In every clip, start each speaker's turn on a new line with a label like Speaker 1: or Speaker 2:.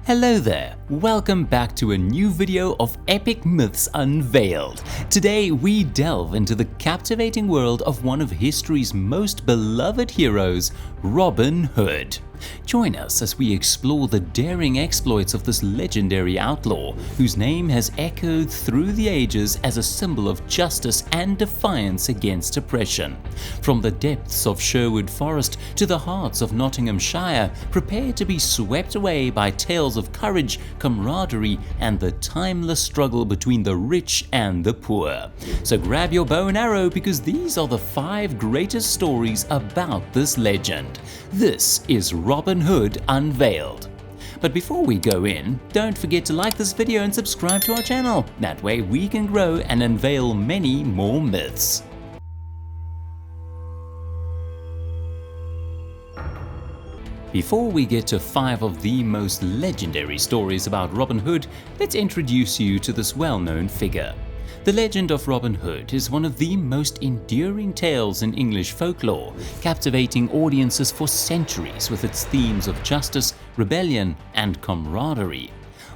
Speaker 1: Hello there, welcome back to a new video of Epic Myths Unveiled. Today we delve into the captivating world of one of history's most beloved heroes, Robin Hood. Join us as we explore the daring exploits of this legendary outlaw, whose name has echoed through the ages as a symbol of justice and defiance against oppression. From the depths of Sherwood Forest to the hearts of Nottinghamshire, prepare to be swept away by tales of courage, camaraderie, and the timeless struggle between the rich and the poor. So grab your bow and arrow, because these are the 5 greatest stories about this legend. This is Robin Hood Unveiled. But before we go in, don't forget to like this video and subscribe to our channel. That way we can grow and unveil many more myths. Before we get to 5 of the most legendary stories about Robin Hood, let's introduce you to this well-known figure. The legend of Robin Hood is one of the most enduring tales in English folklore, captivating audiences for centuries with its themes of justice, rebellion, and camaraderie.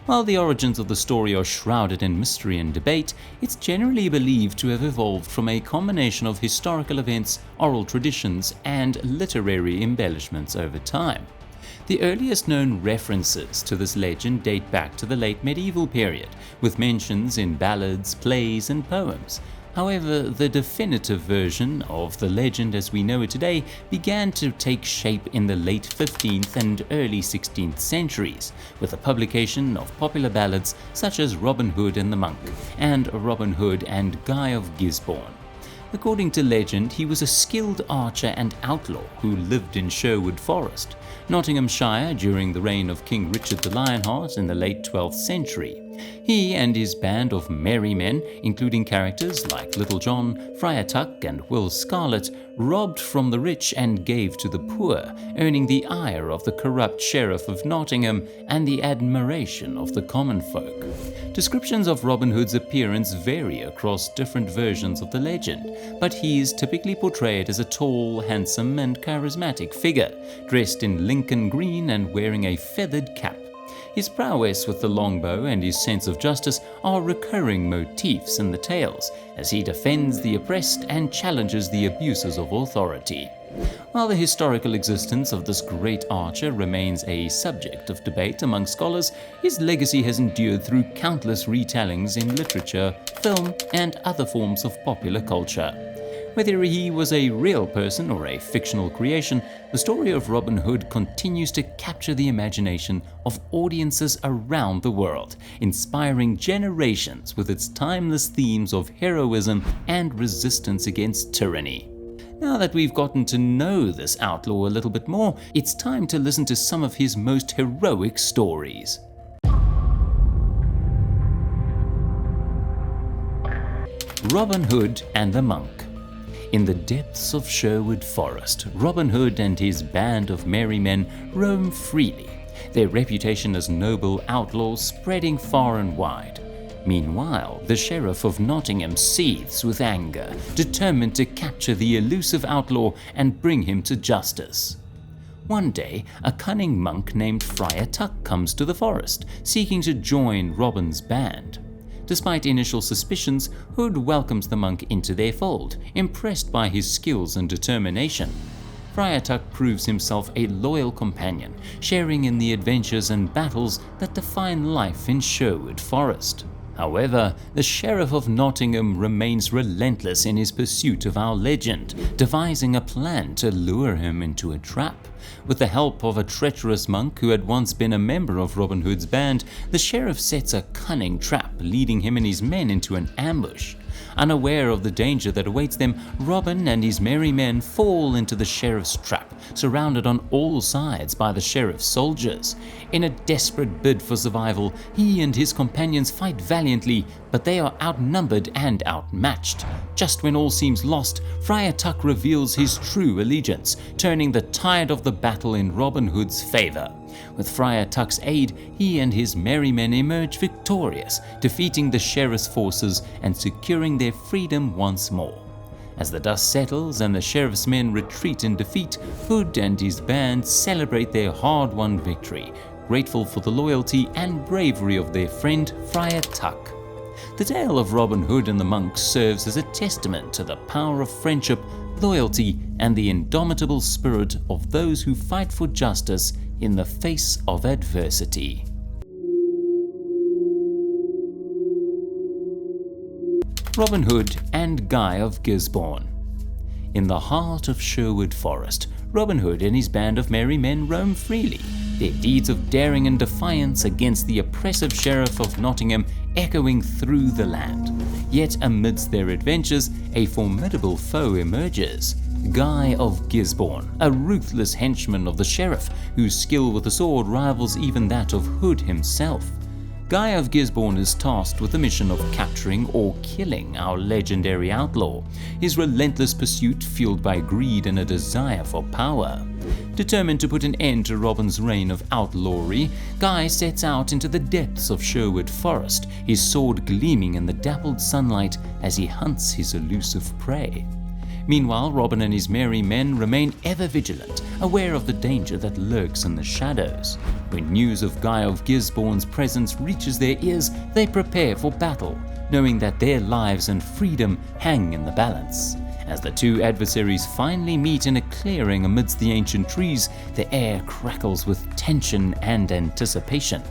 Speaker 1: While the origins of the story are shrouded in mystery and debate, it's generally believed to have evolved from a combination of historical events, oral traditions, and literary embellishments over time. The earliest known references to this legend date back to the late medieval period, with mentions in ballads, plays, and poems. However, the definitive version of the legend as we know it today began to take shape in the late 15th and early 16th centuries, with the publication of popular ballads such as Robin Hood and the Monk and Robin Hood and Guy of Gisborne. According to legend, he was a skilled archer and outlaw who lived in Sherwood Forest, Nottinghamshire, during the reign of King Richard the Lionheart in the late 12th century. He and his band of merry men, including characters like Little John, Friar Tuck, and Will Scarlet, robbed from the rich and gave to the poor, earning the ire of the corrupt Sheriff of Nottingham and the admiration of the common folk. Descriptions of Robin Hood's appearance vary across different versions of the legend, but he is typically portrayed as a tall, handsome, and charismatic figure, dressed in Lincoln green and wearing a feathered cap. His prowess with the longbow and his sense of justice are recurring motifs in the tales, as he defends the oppressed and challenges the abuses of authority. While the historical existence of this great archer remains a subject of debate among scholars, his legacy has endured through countless retellings in literature, film, and other forms of popular culture. Whether he was a real person or a fictional creation, the story of Robin Hood continues to capture the imagination of audiences around the world, inspiring generations with its timeless themes of heroism and resistance against tyranny. Now that we've gotten to know this outlaw a little bit more, it's time to listen to some of his most heroic stories. Robin Hood and the Monk. In the depths of Sherwood Forest, Robin Hood and his band of merry men roam freely, their reputation as noble outlaws spreading far and wide. Meanwhile, the Sheriff of Nottingham seethes with anger, determined to capture the elusive outlaw and bring him to justice. One day, a cunning monk named Friar Tuck comes to the forest, seeking to join Robin's band. Despite initial suspicions, Hood welcomes the monk into their fold, impressed by his skills and determination. Friar Tuck proves himself a loyal companion, sharing in the adventures and battles that define life in Sherwood Forest. However, the Sheriff of Nottingham remains relentless in his pursuit of our legend, devising a plan to lure him into a trap. With the help of a treacherous monk who had once been a member of Robin Hood's band, the sheriff sets a cunning trap, leading him and his men into an ambush. Unaware of the danger that awaits them, Robin and his merry men fall into the sheriff's trap, surrounded on all sides by the sheriff's soldiers. In a desperate bid for survival, he and his companions fight valiantly, but they are outnumbered and outmatched. Just when all seems lost, Friar Tuck reveals his true allegiance, turning the tide of the battle in Robin Hood's favor. With Friar Tuck's aid, he and his merry men emerge victorious, defeating the sheriff's forces and securing their freedom once more. As the dust settles and the sheriff's men retreat in defeat, Hood and his band celebrate their hard-won victory, grateful for the loyalty and bravery of their friend Friar Tuck. The tale of Robin Hood and the monks serves as a testament to the power of friendship, loyalty, and the indomitable spirit of those who fight for justice in the face of adversity. Robin Hood and Guy of Gisborne. In the heart of Sherwood Forest, Robin Hood and his band of merry men roam freely, their deeds of daring and defiance against the oppressive Sheriff of Nottingham echoing through the land. Yet amidst their adventures, a formidable foe emerges. Guy of Gisborne, a ruthless henchman of the Sheriff, whose skill with the sword rivals even that of Hood himself. Guy of Gisborne is tasked with the mission of capturing or killing our legendary outlaw, his relentless pursuit fueled by greed and a desire for power. Determined to put an end to Robin's reign of outlawry, Guy sets out into the depths of Sherwood Forest, his sword gleaming in the dappled sunlight as he hunts his elusive prey. Meanwhile, Robin and his merry men remain ever vigilant, aware of the danger that lurks in the shadows. When news of Guy of Gisborne's presence reaches their ears, they prepare for battle, knowing that their lives and freedom hang in the balance. As the two adversaries finally meet in a clearing amidst the ancient trees, the air crackles with tension and anticipation.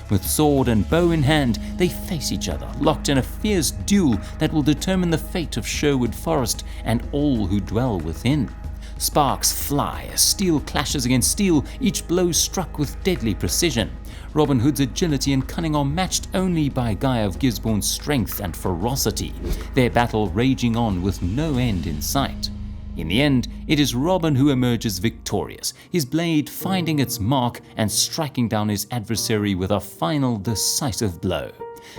Speaker 1: With sword and bow in hand, they face each other, locked in a fierce duel that will determine the fate of Sherwood Forest and all who dwell within. Sparks fly as steel clashes against steel, each blow struck with deadly precision. Robin Hood's agility and cunning are matched only by Guy of Gisborne's strength and ferocity, their battle raging on with no end in sight. In the end, it is Robin who emerges victorious, his blade finding its mark and striking down his adversary with a final decisive blow.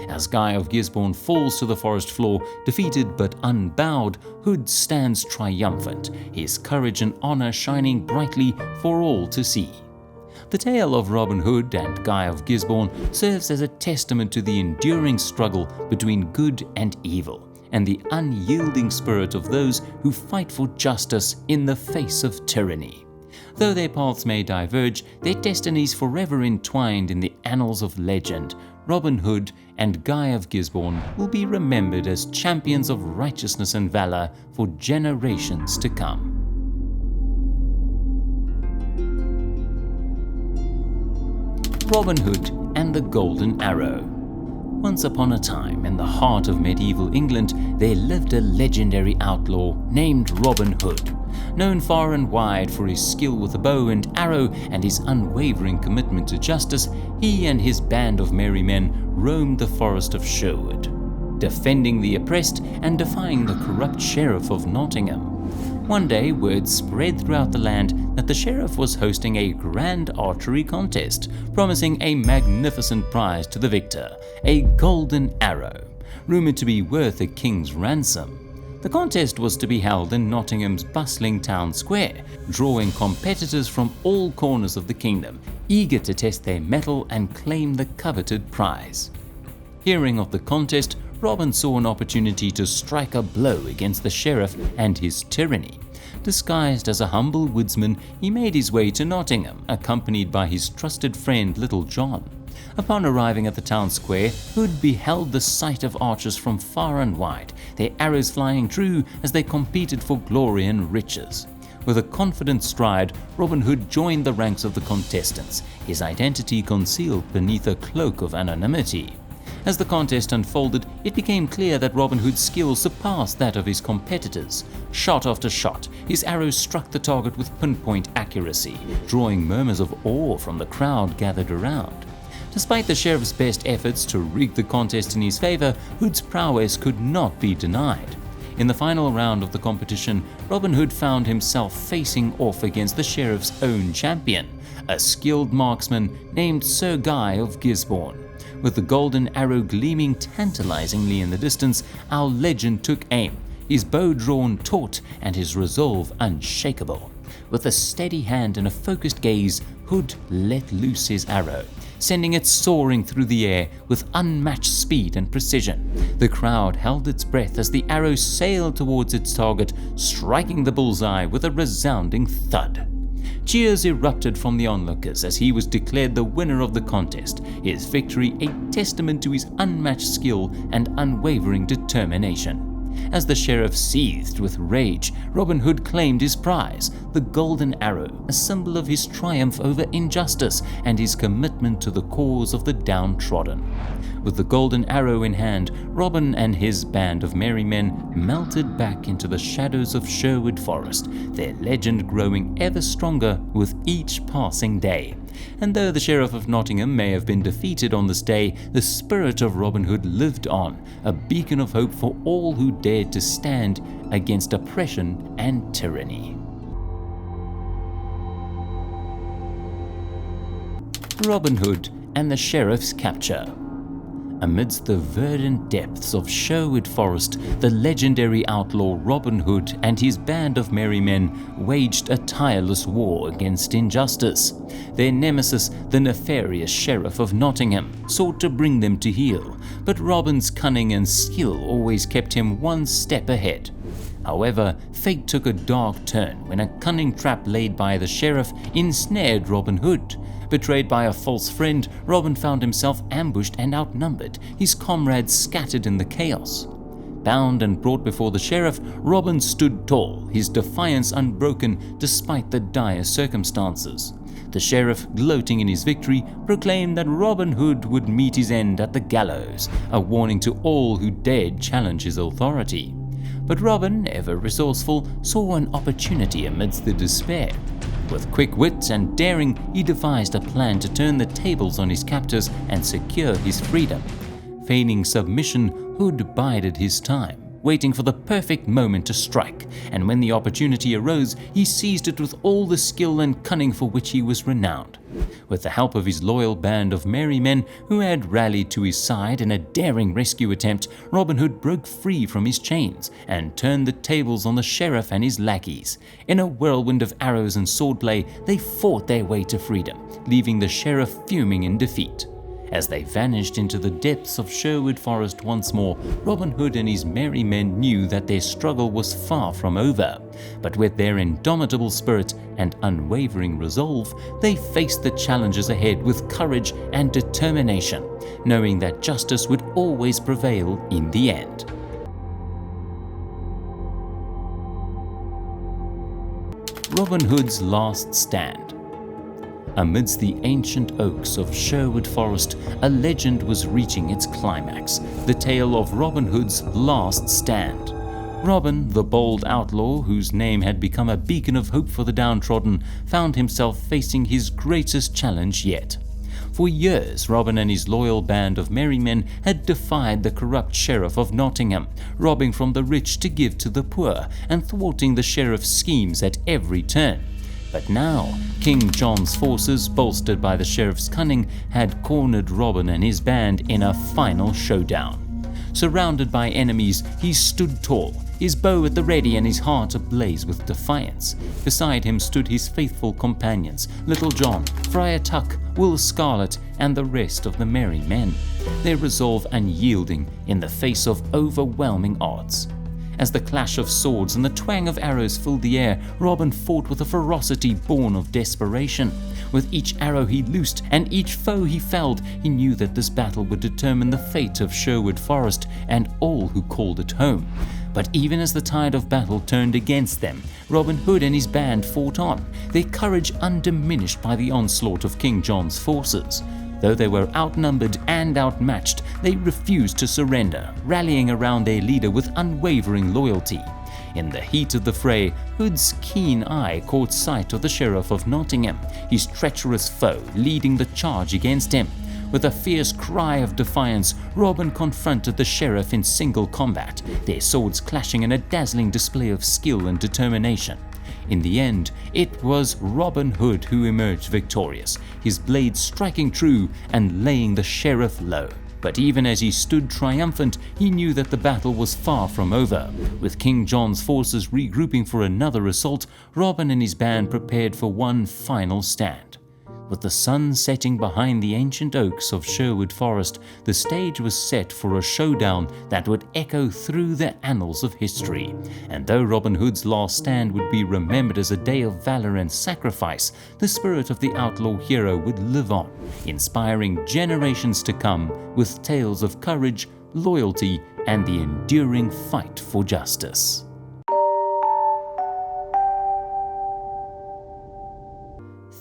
Speaker 1: As Guy of Gisborne falls to the forest floor, defeated but unbowed, Hood stands triumphant, his courage and honor shining brightly for all to see. The tale of Robin Hood and Guy of Gisborne serves as a testament to the enduring struggle between good and evil, and the unyielding spirit of those who fight for justice in the face of tyranny. Though their paths may diverge, their destinies forever entwined in the annals of legend, Robin Hood and Guy of Gisborne will be remembered as champions of righteousness and valor for generations to come. Robin Hood and the Golden Arrow. Once upon a time, in the heart of medieval England, there lived a legendary outlaw named Robin Hood. Known far and wide for his skill with the bow and arrow and his unwavering commitment to justice, he and his band of merry men roamed the forest of Sherwood, defending the oppressed and defying the corrupt Sheriff of Nottingham. One day, word spread throughout the land that the Sheriff was hosting a grand archery contest, promising a magnificent prize to the victor, a golden arrow, rumored to be worth a king's ransom. The contest was to be held in Nottingham's bustling town square, drawing competitors from all corners of the kingdom, eager to test their mettle and claim the coveted prize. Hearing of the contest, Robin saw an opportunity to strike a blow against the Sheriff and his tyranny. Disguised as a humble woodsman, he made his way to Nottingham, accompanied by his trusted friend Little John. Upon arriving at the town square, Hood beheld the sight of archers from far and wide, their arrows flying true as they competed for glory and riches. With a confident stride, Robin Hood joined the ranks of the contestants, his identity concealed beneath a cloak of anonymity. As the contest unfolded, it became clear that Robin Hood's skill surpassed that of his competitors. Shot after shot, his arrows struck the target with pinpoint accuracy, drawing murmurs of awe from the crowd gathered around. Despite the Sheriff's best efforts to rig the contest in his favor, Hood's prowess could not be denied. In the final round of the competition, Robin Hood found himself facing off against the Sheriff's own champion, a skilled marksman named Sir Guy of Gisborne. With the golden arrow gleaming tantalizingly in the distance, our legend took aim, his bow drawn taut and his resolve unshakable. With a steady hand and a focused gaze, Hood let loose his arrow, sending it soaring through the air with unmatched speed and precision. The crowd held its breath as the arrow sailed towards its target, striking the bullseye with a resounding thud. Cheers erupted from the onlookers as he was declared the winner of the contest, his victory a testament to his unmatched skill and unwavering determination. As the sheriff seethed with rage, Robin Hood claimed his prize, the golden arrow, a symbol of his triumph over injustice and his commitment to the cause of the downtrodden. With the golden arrow in hand, Robin and his band of merry men melted back into the shadows of Sherwood Forest, their legend growing ever stronger with each passing day. And though the Sheriff of Nottingham may have been defeated on this day, the spirit of Robin Hood lived on, a beacon of hope for all who dared to stand against oppression and tyranny. Robin Hood and the Sheriff's capture. Amidst the verdant depths of Sherwood Forest, the legendary outlaw Robin Hood and his band of merry men waged a tireless war against injustice. Their nemesis, the nefarious Sheriff of Nottingham, sought to bring them to heel, but Robin's cunning and skill always kept him one step ahead. However, fate took a dark turn when a cunning trap laid by the sheriff ensnared Robin Hood. Betrayed by a false friend, Robin found himself ambushed and outnumbered, his comrades scattered in the chaos. Bound and brought before the sheriff, Robin stood tall, his defiance unbroken despite the dire circumstances. The sheriff, gloating in his victory, proclaimed that Robin Hood would meet his end at the gallows, a warning to all who dared challenge his authority. But Robin, ever resourceful, saw an opportunity amidst the despair. With quick wit and daring, he devised a plan to turn the tables on his captors and secure his freedom. Feigning submission, Hood bided his time, waiting for the perfect moment to strike, and when the opportunity arose, he seized it with all the skill and cunning for which he was renowned. With the help of his loyal band of merry men who had rallied to his side in a daring rescue attempt, Robin Hood broke free from his chains and turned the tables on the sheriff and his lackeys. In a whirlwind of arrows and swordplay, they fought their way to freedom, leaving the sheriff fuming in defeat. As they vanished into the depths of Sherwood Forest once more, Robin Hood and his merry men knew that their struggle was far from over. But with their indomitable spirit and unwavering resolve, they faced the challenges ahead with courage and determination, knowing that justice would always prevail in the end. Robin Hood's last stand. Amidst the ancient oaks of Sherwood Forest, a legend was reaching its climax, the tale of Robin Hood's last stand. Robin, the bold outlaw whose name had become a beacon of hope for the downtrodden, found himself facing his greatest challenge yet. For years, Robin and his loyal band of merry men had defied the corrupt Sheriff of Nottingham, robbing from the rich to give to the poor, and thwarting the sheriff's schemes at every turn. But now, King John's forces, bolstered by the sheriff's cunning, had cornered Robin and his band in a final showdown. Surrounded by enemies, he stood tall, his bow at the ready and his heart ablaze with defiance. Beside him stood his faithful companions, Little John, Friar Tuck, Will Scarlet, and the rest of the merry men, their resolve unyielding in the face of overwhelming odds. As the clash of swords and the twang of arrows filled the air, Robin fought with a ferocity born of desperation. With each arrow he loosed and each foe he felled, he knew that this battle would determine the fate of Sherwood Forest and all who called it home. But even as the tide of battle turned against them, Robin Hood and his band fought on, their courage undiminished by the onslaught of King John's forces. Though they were outnumbered and outmatched, they refused to surrender, rallying around their leader with unwavering loyalty. In the heat of the fray, Hood's keen eye caught sight of the Sheriff of Nottingham, his treacherous foe leading the charge against him. With a fierce cry of defiance, Robin confronted the sheriff in single combat, their swords clashing in a dazzling display of skill and determination. In the end, it was Robin Hood who emerged victorious, his blade striking true and laying the sheriff low. But even as he stood triumphant, he knew that the battle was far from over. With King John's forces regrouping for another assault, Robin and his band prepared for one final stand. With the sun setting behind the ancient oaks of Sherwood Forest, the stage was set for a showdown that would echo through the annals of history. And though Robin Hood's last stand would be remembered as a day of valor and sacrifice, the spirit of the outlaw hero would live on, inspiring generations to come with tales of courage, loyalty, and the enduring fight for justice.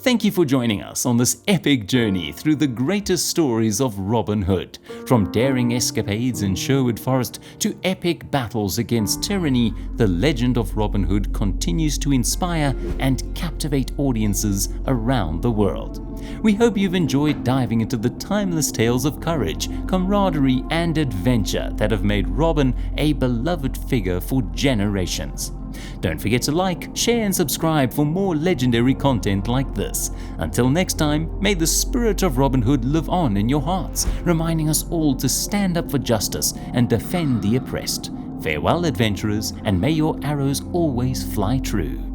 Speaker 1: Thank you for joining us on this epic journey through the greatest stories of Robin Hood. From daring escapades in Sherwood Forest to epic battles against tyranny, the legend of Robin Hood continues to inspire and captivate audiences around the world. We hope you've enjoyed diving into the timeless tales of courage, camaraderie, and adventure that have made Robin a beloved figure for generations. Don't forget to like, share, and subscribe for more legendary content like this. Until next time, may the spirit of Robin Hood live on in your hearts, reminding us all to stand up for justice and defend the oppressed. Farewell, adventurers, and may your arrows always fly true.